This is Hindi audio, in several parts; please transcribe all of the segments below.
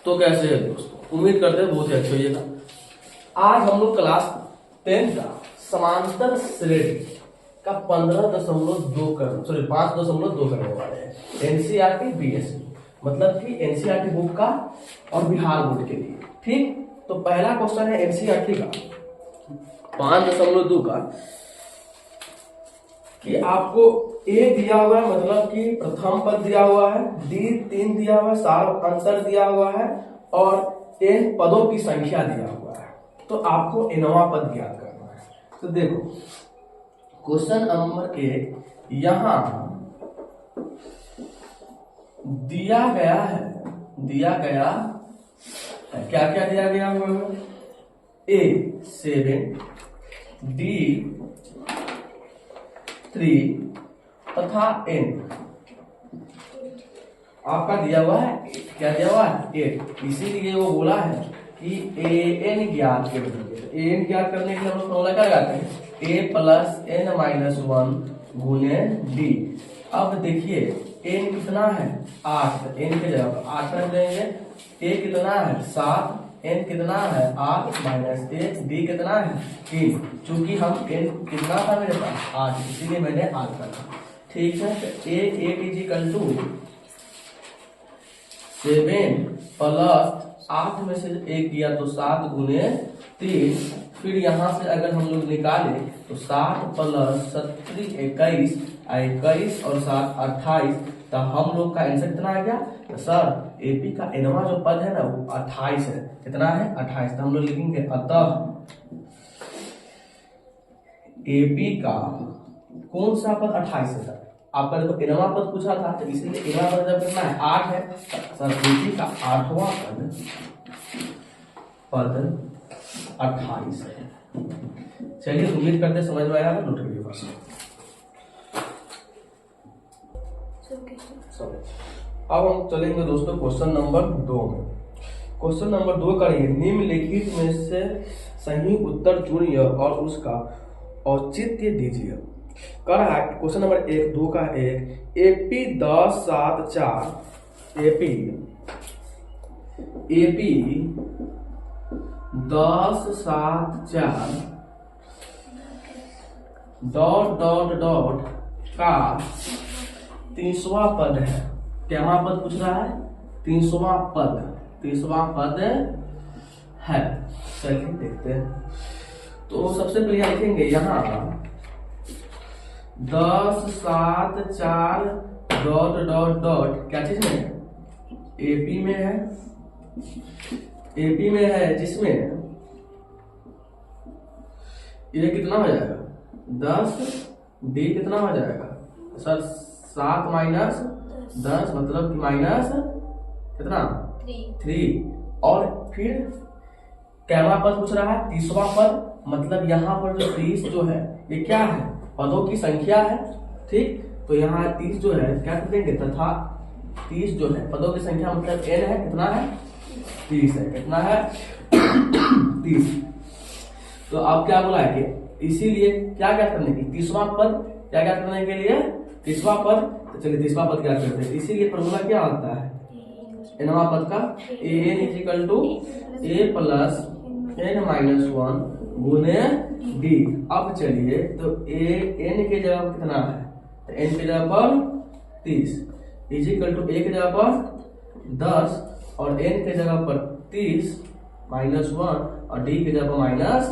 तो कैसे है दोस्तों, उम्मीद करते हैं बहुत ही अच्छे होइएगा। आज हम लोग क्लास 10 का समांतर श्रेणी का 5.2 करने वाले हैं। एनसीईआरटी बीएससी मतलब कि एनसीईआरटी बुक का और बिहार बोर्ड के लिए। ठीक, तो पहला क्वेश्चन है एनसीईआरटी का 5.2 का कि आपको ए दिया हुआ है, मतलब कि प्रथम पद दिया हुआ है, डी 3 दिया हुआ है, सार अंतर दिया हुआ है और एन पदों की संख्या दिया हुआ है। तो आपको एनवा पद ज्ञात करना है। तो देखो क्वेश्चन नंबर 1 यहां दिया गया है, क्या क्या दिया गया हुआ है, ए 7, डी 3 तथा एन आपका दिया हुआ है, क्या दिया हुआ है 8। इसीलिए वो बोला है कि एन ज्ञात करने, एन ज्ञात करने के लिए हम लोग फॉर्मूला क्या लगाते हैं, ए प्लस एन माइनस 1 गुने डी। अब देखिए एन कितना है 8, एन के जगह 8 रख देंगे, ए कितना है 7, एन कितना है 8 माइनस 1, डी कितना है 3। चूंकि हम एन कितना था मेरे पास 8, इसीलिए मैंने 8 रखा। ठीक है, तो ए 8 इज इक्वल टू 7 प्लस 8 में से 1 किया तो 7 गुने 3। फिर यहां से अगर हम लोग निकाले तो 7 प्लस 7 21, 21 और 7 28। तो हम लोग का आंसर कितना आ गया, तो सर एपी का एनवा जो पद है ना वो 28 है। कितना है 28। तो हम लोग लिखेंगे अतः एपी का कौन सा पद 28 है। सर आपका देखो एनवा पद पूछा था, तो इसीलिए एनवा पद जब कितना है 8 है, सर एपी का 8वां पद 28 है। चलिए उम्मीद करते समझ में आया, नोट करिए पास। अब हम चलेंगे दोस्तों क्वेश्चन नंबर 2 में। क्वेश्चन नंबर 2 करेंगे, निम्नलिखित में से सही उत्तर चुनिए और उसका औचित्य दीजिए। कर रहा है क्वेश्चन नंबर 2 का 1 AP 10 7 4 AP 10 7 4 dot dot dot का 30वां पद है। क्या पद पूछ रहा है, 30वां पद है। चलिए देखते हैं। तो सबसे पहले लिखेंगे यहाँ 10 7 4 डॉट डॉट डॉट क्या चीज में, एपी में है, एपी में है, जिसमें ये कितना हो जाएगा 10, डी कितना हो जाएगा सर 7 माइनस 10 मतलब कि माइनस कितना 3। और फिर कैमा पद पूछ रहा है 30वां पद, मतलब यहाँ पर जो 30 जो है ये क्या है, पदों की संख्या है। ठीक, तो यहाँ 30 जो है क्या कर देंगे, तथा 30 जो है पदों की संख्या मतलब n है, कितना है 30 है। कितना है 30। तो अब क्या बोला है कि इसीलिए क्या करने की 30वां पद, क्या करने के लिए 30वां पद। तो चलिए 30वां पद क्या करते हैं, इसीलिए फॉर्मूला क्या होता है एनवा पद का, n is equal to a plus n minus 1 गुने डी। अब चलिए तो एन के जगह कितना है, तो एन के जगह पर 30 इज इक्वल टू ए के जगह पर 10 और एन के जगह पर 30 माइनस 1 और डी के जगह पर माइनस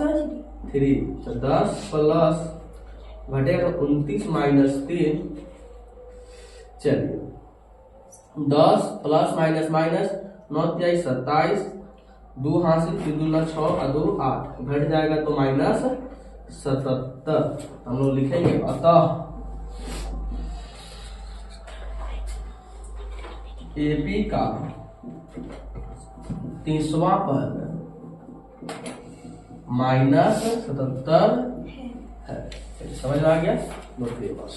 3। तो 10 प्लस घटेगा 29 माइनस 3। चलिए 10 प्लस माइनस माइनस 9 3 27, 2 हासिल 3 2 6 और 2 8 घट जाएगा तो माइनस 77। हम लोग लिखेंगे अतः एपी का 30वां पद माइनस 77 है। समझ में आ गया, नोट करिए बस।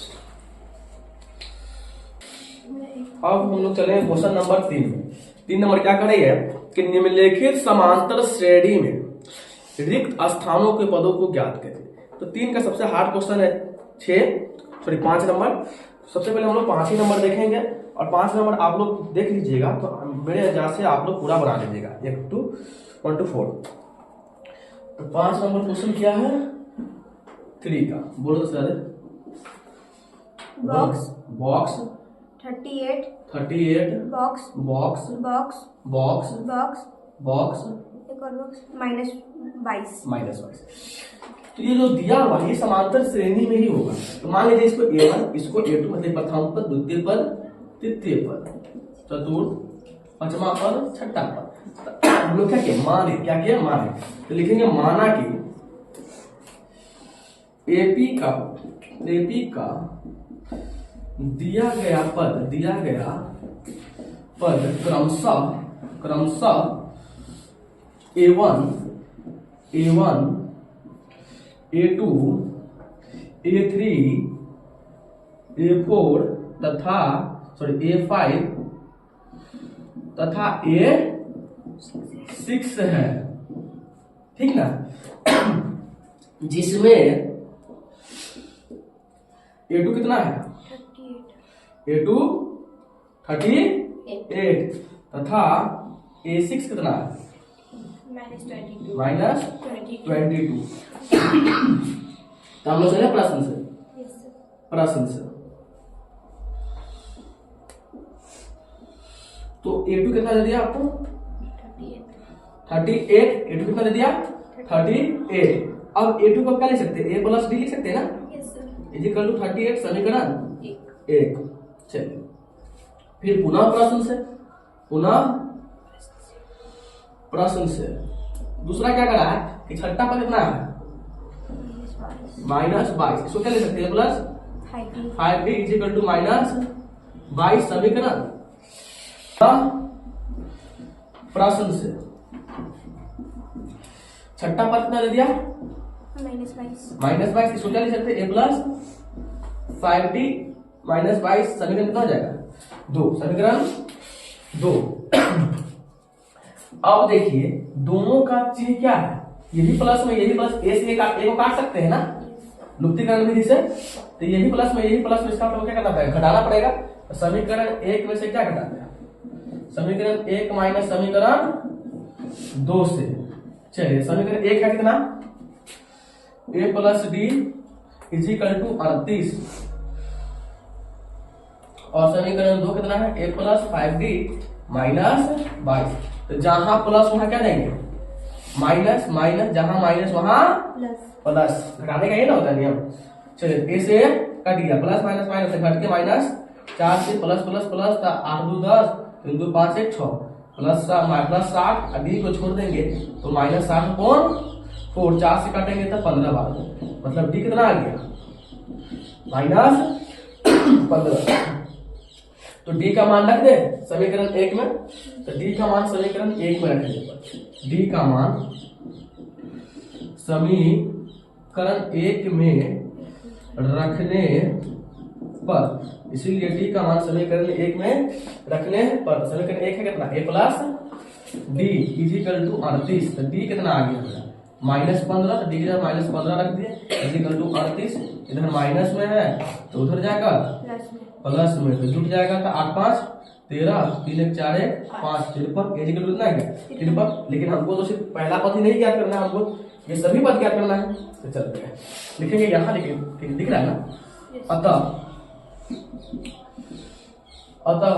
अब हम लोग चलेंगे क्वेश्चन नंबर 3 में। 3 नंबर क्या करेंगे कि निम्नलिखित समांतर श्रेणी में रिक्त स्थानों के पदों को ज्ञात करें। तो 3 का सबसे हार्ड क्वेश्चन है 5 नंबर। सबसे पहले हम लोग 5 ही नंबर देखेंगे। और 5 नंबर आप लोग देख लीजिएगा, तो मेरे हिसाब से आप लोग पूरा बना लीजिएगा 1 to 1 to 4। तो 5 नंबर क्वेश्चन क्या है 3 का, बोलो तो सारे। Box box 38 box box box box box box एक और बॉक्स -22। तो ये जो दिया हुआ ये समांतर श्रेणी में ही होगा। तो मान लीजिए इसको A1 इसको A2 मतलब प्रथम पद, द्वितीय पद, तृतीय पद, चतुर्थ, पंचमा पद, छठा पद। हम लोग क्या किया, माने, क्या किया, माने। तो लिखेंगे माना कि एपी का दिया गया पद क्रमशः A1 A2 A3 A4 तथा A5 तथा A6 है, ठीक ना। जिसमें A2 कितना है, A2 38 तथा A6 कितना है, -22। तो हम लोग चले प्रश्न से। तो A2 कितना दे दिया आपको 38, A2 कितना दे दिया 38। अब A2 को क्या लिख सकते हैं, A प्लस B लिख सकते हैं ना, इजिकल टू 38 समीकरण 1। चलिए फिर पुनः प्रश्न से दूसरा क्या करा है कि छठा पद कितना है -22, इसको क्या ले सकते हैं प्लस 5D इजिकल टू -22 समीकरण। प्रश्न से छठा पद कितना दे दिया -22, इसको क्या ले सकते हैं A प्लस 5D -22 समीकरण कितना हो जाएगा 2, समीकरण 2। अब देखिए दोनों का चिन्ह क्या है, यही प्लस में यही प्लस, ए से ए को काट सकते हैं ना लुप्तीकरण विधि से। तो यही प्लस में यही प्लस में, इसका मतलब क्या करना पड़ेगा, घटाना पड़ेगा। तो समीकरण 1 में से क्या घटाते हैं, समीकरण 1 माइनस समीकरण 2 से। चलिए समीकरण 1 है कितना A plus d is equal to 38 और समीकरण 2 कितना है A प्लस 5D -22। तो जहां प्लस वहां क्या देंगे माइनस, जहां माइनस वहां प्लस, घटाने का ये ना होता नियम। चलिए ए से कट गया, प्लस माइनस से घट के -4 से प्लस 8 2 10 3 2 5 1 6 प्लस 60 डी को छोड़ देंगे तो -60 कौन 4, 4 से काटेंगे तो 15 बार, मतलब डी कितना आ गया -15। तो डी का मान रख दे समीकरण 1 में, तो डी का मान समीकरण 1 में रखेंगे। डी का मान समीकरण 1 में रखने पर, इसीलिए डी का मान समीकरण 1 में रखने पर समीकरण 1 है कितना A plus d is equal to 38। तो डी कितना आ गया -15, तो डी की जगह -15 रख दिए इजिकल टू 38। इधर माइनस में है तो उधर जाएगा प्लस में, तो जुट जाएगा। तो 8 5 13 3 1 4 1 5 53 इजिकल टू कितना है 53। लेकिन हमको तो सिर्फ पहला पद ही नहीं ज्ञात करना है, हमको ये सभी पद ज्ञात करना है। तो चलते हैं लिखेंगे यहाँ, लेकिन दिख रहा है ना। अतः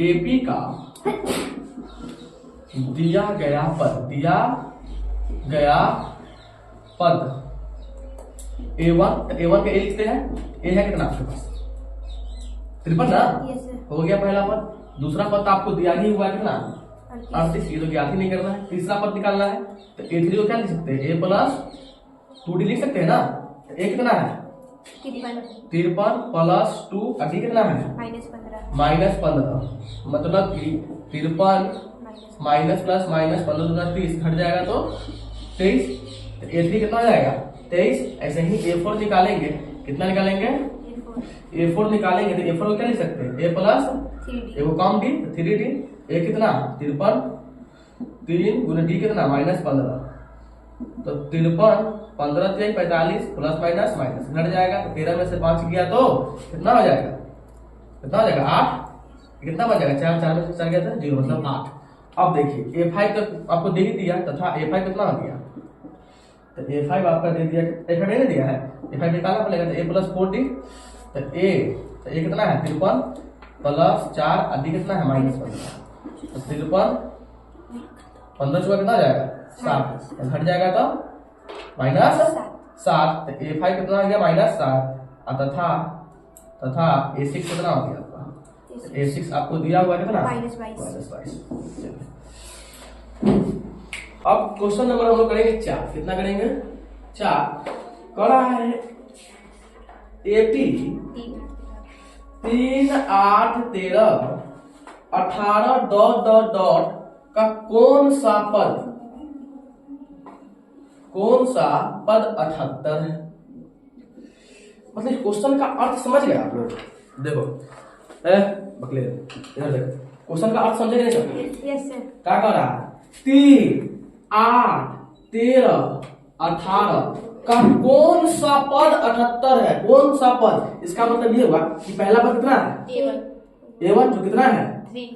एपी का दिया गया पद A1 का A लिखते हैं, A है कितना आपके पास 53 ना, हो गया पहला पद। दूसरा पद आपको दिया ही हुआ कितना 38, ये तो ज्ञात ही नहीं करना है। तीसरा पद निकालना है, तो A3 को क्या लिख सकते हैं A प्लस 2D लिख सकते हैं ना। तो A कितना है 53 प्लस 2 डी कितना है -15, मतलब 53 माइनस प्लस -15 दूना 30 घट जाएगा तो 23। तो A3 कितना हो जाएगा 23। ऐसे ही A4 निकालेंगे, कितना निकालेंगे A4 निकालेंगे, तो A4 को क्या लिख सकते हैं A plus 3D, come D 3D। A कितना 53, 3 गुना डी कितना -15, तो 53 15 3 45 प्लस माइनस घट जाएगा। तो 13 में से 5 गया तो कितना हो जाएगा कितना हो जाएगा 8, कितना बन जाएगा 4, 4 में से 4 गया था 0 मतलब 8। अब देखिए A5 तो आपको दे ही दिया तथा A5 कितना आ गया, तो A5 आपका दे दिया, A5 नहीं दिया है, A5 निकालना पड़ेगा, तो A प्लस 40, तो A कितना है 53 प्लस 4 और D कितना है -15, तो 53 15 से कितना हो जाएगा 7, घट जाएगा तो -7, तो A5 कितना हो गया -7 और तथा A6 कितना हो गया आपका, A6 आपको दिया हुआ कितना -22। अब क्वेश्चन नंबर हम लोग करेंगे 4, कितना करेंगे 4, करा है AP 3, 8, 13, 18 ... का कौन सा पद 78 है। मतलब क्वेश्चन का अर्थ समझ गए आप लोग, देखो बकले इधर देखो, क्वेश्चन का अर्थ समझे नहीं सब? Yes sir. क्या कर रहा है 3, 8, 13, 18 का कौन सा पद 78 है, कौन सा पद, इसका मतलब ये हुआ कि पहला पद कितना है A1 जो कितना है 3,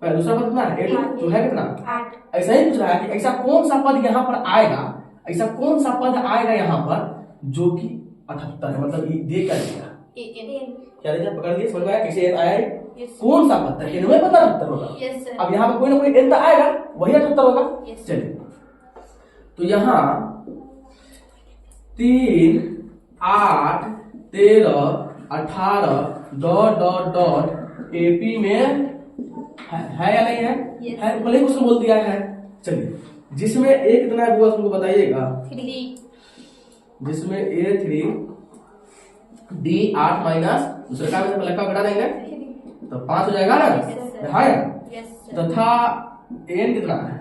दूसरा पद कितना है A2 जो है कितना 8। ऐसा ही पूछ रहा है कि ऐसा कौन सा पद यहाँ पर आएगा, ऐसा कौन सा पद आएगा यहाँ पर जो कि 78 है, मतलब ये दे क्या दिया, क्या दिया पकड़ लिए, समझ में आया कैसे आया है? कौन सा पद है, इनमें पता 78 होगा। अब यहाँ पर कोई ना कोई एन आएगा वही 78 होगा। चलिए तो यहाँ 3, 8, 13, 18 ... AP में है या नहीं है? है, भले ही क्वेश्चन बोल दिया है। चलिए जिसमें A कितना है वो तुमको बताइएगा, 3, जिसमें A3 D 8 माइनस दूसरे का पहले का घटा देंगे तो 5 हो जाएगा ना, है तथा N कितना है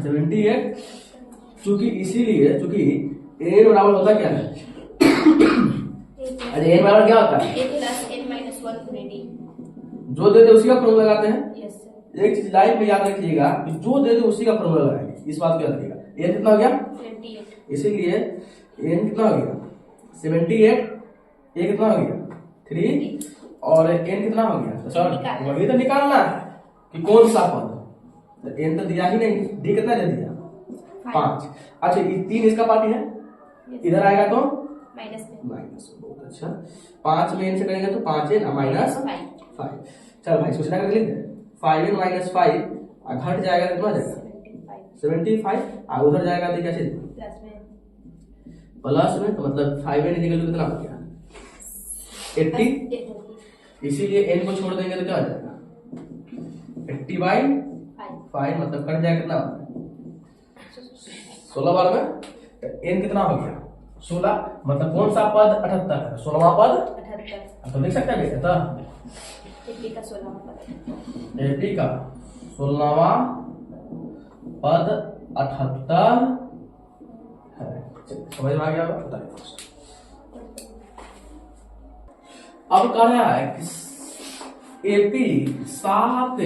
78, चूंकि इसीलिए चूंकि N बराबर होता क्या है अरे N बराबर क्या होता है जो दे दे उसी का फॉर्मूला लगाते हैं। एक चीज लाइफ में याद रखिएगा कि जो दे दे उसी का फॉर्मूला लगाएंगे, इस बात को याद रखिएगा। N कितना हो गया 78, इसीलिए N कितना हो गया 78, A कितना हो गया 3 और N कितना हो गया, सर वही तो निकालना है कि कौन सा पद, तो N तो दिया ही नहीं, D कितना दे दिया 5। अच्छा ये 3 इसका पार्टी है, इधर आएगा तो माइनस, बहुत अच्छा। 5 में N से करेंगे तो 5N -5। चल भाई सोचना कर लिख दे 5N -5 घट जाएगा कितना जाएगा 75 और उधर जाएगा तो क्या चीज प्लस में, तो मतलब 5N कितना हो गया 80, इसीलिए N को छोड़ देंगे तो क्या हो जाएगा 80/5, मतलब कट जाएगा कितना 16 बार में, तो N कितना हो गया 16, मतलब कौन सा पद 78 है, 16वां पद। तो देख सकते हैं बेटा AP का 16वां पद, AP का 16वां पद 78 है। समझ में आ गया बताइए। अब कह रहा है कि AP 7,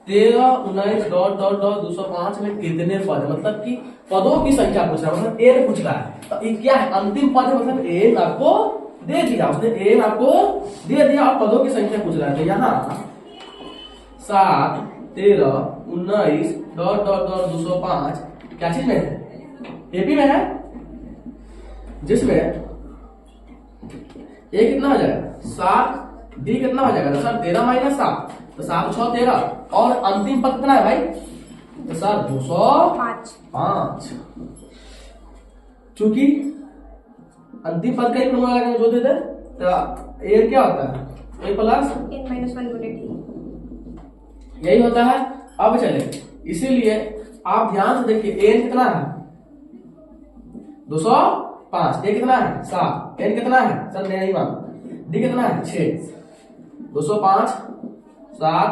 13, 19 ... 205 में कितने पद, मतलब कि पदों की संख्या पूछ रहा है, मतलब N पूछ रहा है। तो ये क्या है अंतिम पद, मतलब N आपको दे दिया, उसने N आपको दे दिया और पदों की संख्या पूछ रहा है। तो यहाँ 7, 13, 19 ... 205 क्या चीज में है AP में है, जिसमें A कितना हो जाएगा 7, D कितना हो जाएगा सर 13 - 7, तो 7 6 13 और अंतिम पद कितना है भाई, तो सर 205। चूंकि अंतिम पद का ही फॉर्मूला लगाएंगे जो दे दे, तो A क्या होता है A प्लस यही होता है। अब चले इसीलिए आप ध्यान से देखिए N कितना है 205, A कितना है 7, N कितना है सर नहीं मानो, D कितना है 6, 205 7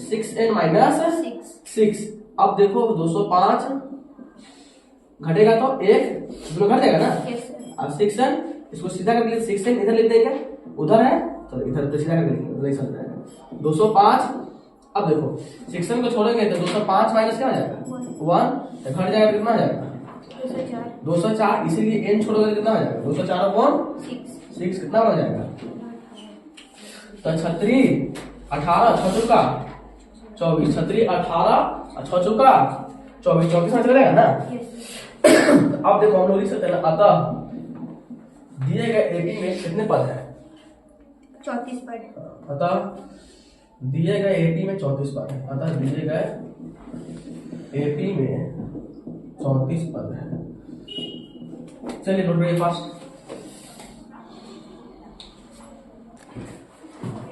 6N -6। अब देखो 205 घटेगा तो 1 दोनों घट जाएगा ना, अब 6N इसको सीधा करके लिख 6N इधर लिख देंगे, उधर है तो इधर तो सीधा करके लिखेंगे, नहीं समझ आएगा 205। अब देखो 6N को छोड़ेंगे तो 205 माइनस क्या हो जाएगा 1, तो घट जाएगा कितना हो जाएगा 204, इसीलिए N छोड़ोगे कितना हो जाएगा 204/6 कितना हो जाएगा तो 36 18 6 चौका 24, 36 18 6 चौका 24, 24 में चलेगा ना। तो अब देखो हम लोग लिख सकते हैं ना, अतः दिए गए एपी में कितने पद है? 34 पद। अतः दिए गए एपी में 34 पद है। अतः दिए गए एपी में 34 पद है। चलिए नोट करिए फास्ट।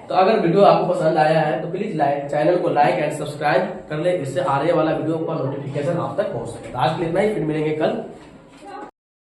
तो अगर वीडियो आपको पसंद आया है तो प्लीज चैनल को लाइक एंड सब्सक्राइब कर ले, इससे आने वाला वीडियो का नोटिफिकेशन आप तक पहुंच सके। आज के लिए इतना ही, फिर मिलेंगे कल।